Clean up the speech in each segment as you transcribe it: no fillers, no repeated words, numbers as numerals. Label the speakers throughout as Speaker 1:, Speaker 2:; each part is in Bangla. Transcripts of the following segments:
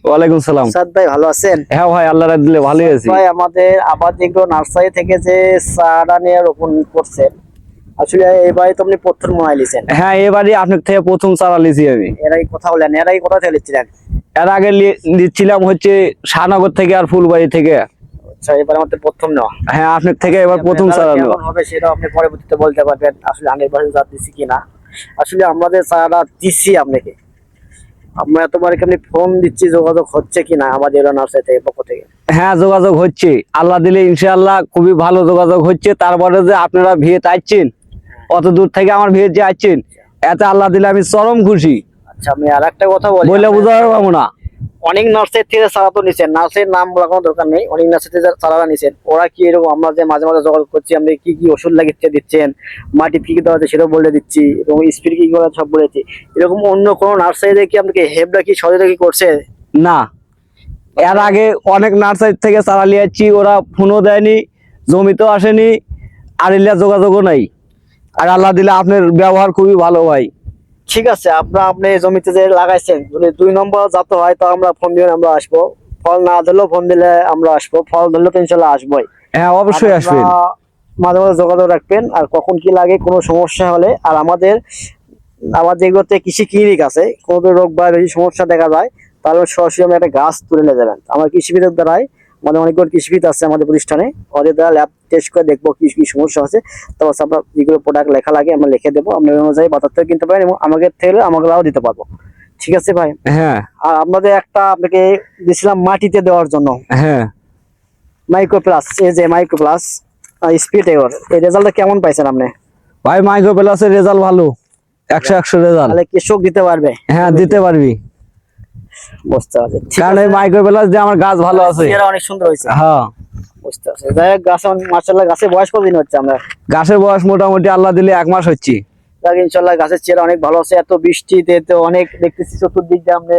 Speaker 1: ওয়ালাইকুম সালাম।
Speaker 2: সাদ ভাই ভালো আছেন?
Speaker 1: হ্যাঁ ভাই, আল্লাহ রাখলে ভালোই আছি
Speaker 2: ভাই আমাদের আবাদ এগ্রো নার্সারি থেকে যে চারা নিয়ে রোপণ করছেন, আসলে এবারে তো আপনি প্রথম মোবাইল নিয়েছেন।
Speaker 1: হ্যাঁ, এবারই আপনার থেকে প্রথম চারা লিছি আমি।
Speaker 2: এর আগে কোথাও নেন? এর আগে কোথা থেকে নিচ্ছিলেন?
Speaker 1: এর আগে নিচ্ছিলাম হচ্ছে শাহনগর থেকে আর ফুলবাড়ি থেকে।
Speaker 2: আচ্ছা, এবার আমাদের প্রথম নেওয়া।
Speaker 1: হ্যাঁ, আপনার থেকে এবার প্রথম চারা নেওয়া।
Speaker 2: কেমন হবে সেটা আপনি পরবর্তীতে বলতে পারবেন আসলে 100% জাত দিচ্ছি কিনা। আসলে আমাদের চারাটা দিচ্ছি আপনাকে, আমরা এতবার আপনি ফোন দিচ্ছি, যোগাযোগ হচ্ছে কিনা আমাদের নার্সারি থেকে পক্ষ থেকে?
Speaker 1: হ্যাঁ, যোগাযোগ হচ্ছে, আল্লাহ দিলে ইনশাআল্লাহ খুবই ভালো যোগাযোগ হচ্ছে। তারপরে যে আপনারা ভিয়েতে আসছেন, অত দূর থেকে আমার ভিয়ে যে আসছেন, এতে আল্লাহ দিলে আমি চরম খুশি।
Speaker 2: আচ্ছা, আমি আর একটা কথা বলি,
Speaker 1: বলে বোঝাতে পারবো না।
Speaker 2: অনেক নার্সারি থেকে চারা তো নিছেন, নার্সারির নাম বলার কোনো দরকার নেই, অনেক নার্সারি থেকে চারাটা নিছেন। ওরা কি এরকম আমরা যে মাঝে মাঝে যোগাযোগ করছি, আপনি কি কি ওষুধ লাগিয়ে দিচ্ছেন, মাটি কি কি দেওয়া আছে সেটাও বলে দিচ্ছি, এবং স্পিড কি করে সব বলেছি। এরকম অন্য কোনো নার্সারিতে কি আপনাকে হেল্পটা কি সহযোগিতা কি করছে?
Speaker 1: না, এর আগে অনেক নার্সারি থেকে চারা নিয়ে যাচ্ছি, ওরা ফোনও দেয়নি, জমিতেও আসেনি, আর এলিয়া যোগাযোগও নাই। আর আল্লাহ দিলে আপনার ব্যবহার খুবই ভালো ভাই।
Speaker 2: ঠিক আছে, আপনি জমিতে যে লাগাইছেন, যদি 2 নম্বর জাত হয় তো আমরা ফোন দিয়ে আমরা আসবো, ফল না ধরলেও ফোন দিলে আমরা আসবো, ফল ধরলে তো ইনশাল্লাহ আসবোই।
Speaker 1: হ্যাঁ, অবশ্যই আসবেন।
Speaker 2: মাঝে মাঝে যোগাযোগ রাখবেন, আর কখন কি লাগে কোনো সমস্যা হলে, আর আমাদের এগুলোতে কৃষি ক্লিনিক আছে, কোনো রোগ বা বেশি সমস্যা দেখা যায় তাহলে সরাসরি আমরা একটা গাছ তুলে নিয়ে যাবেন। আমার কৃষিবিদের দ্বারাই, আমাদের অনেকগুলো কৃষিবিদ আছে আমাদের প্রতিষ্ঠানে, ওদের দ্বারা ল্যাব টেস্ট করে দেখবো কি কি সমস্যা আছে, তারপর আমরা যেগুলো প্রোডাক্ট লেখা লাগে আমরা লিখে দেবো, আমরা অনুযায়ী বাজার থেকে কিনতে পারেন এবং আমাদের থেকে আমাকেও দিতে পারবো। ঠিক আছে ভাই?
Speaker 1: হ্যাঁ
Speaker 2: আর আপনাদের একটা আপনাকে দিয়েছিলাম মাটিতে দেওয়ার জন্য,
Speaker 1: হ্যাঁ,
Speaker 2: মাইক্রো প্লাস, এই যে মাইক্রো প্লাস স্পিড এগোর, এই রেজাল্টটা কেমন পাইছেন আপনি?
Speaker 1: ভাই মাইক্রো প্লাসের রেজাল্ট ভালো, 100 রেজাল্ট।
Speaker 2: তাহলে কৃষক দিতে পারবে?
Speaker 1: হ্যাঁ, দিতে পারবি,
Speaker 2: বুঝতে পারছি।
Speaker 1: কারণ এই মাইক্রো প্লাস দিয়ে আমার গাছ ভালো আছে।
Speaker 2: এরা অনেক সুন্দর হয়েছে।
Speaker 1: হ্যাঁ,
Speaker 2: বুঝতে পারছি। যাই হোক, গাছ মাশাআল্লাহ, গাছের বয়স কতদিন হচ্ছে? আমরা
Speaker 1: গাছের বয়স মোটামুটি আল্লাহ দিলে 1 মাস হচ্ছে।
Speaker 2: যাক, ইনশাআল্লাহ গাছের চেহারা অনেক ভালো আছে। এত বৃষ্টিতে তো অনেক দেখতেছি চতুর্দিক দিয়ে আপনি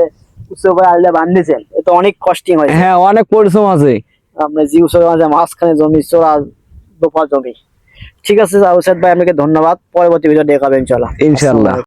Speaker 2: উৎসব করে আললে বাঁধতেছেন, এত অনেক কষ্টিং হয়েছে।
Speaker 1: হ্যাঁ, অনেক পরিশ্রম আছে।
Speaker 2: আপনি জি উৎসবের মাঝে মাঝখানে জমি, চোরা দোপা জমি। ঠিক আছে আউসাদ ভাই, আপনাকে ধন্যবাদ। পরবর্তী ভিডিও দেখাবেন ইনশাআল্লাহ।
Speaker 1: ইনশাআল্লাহ।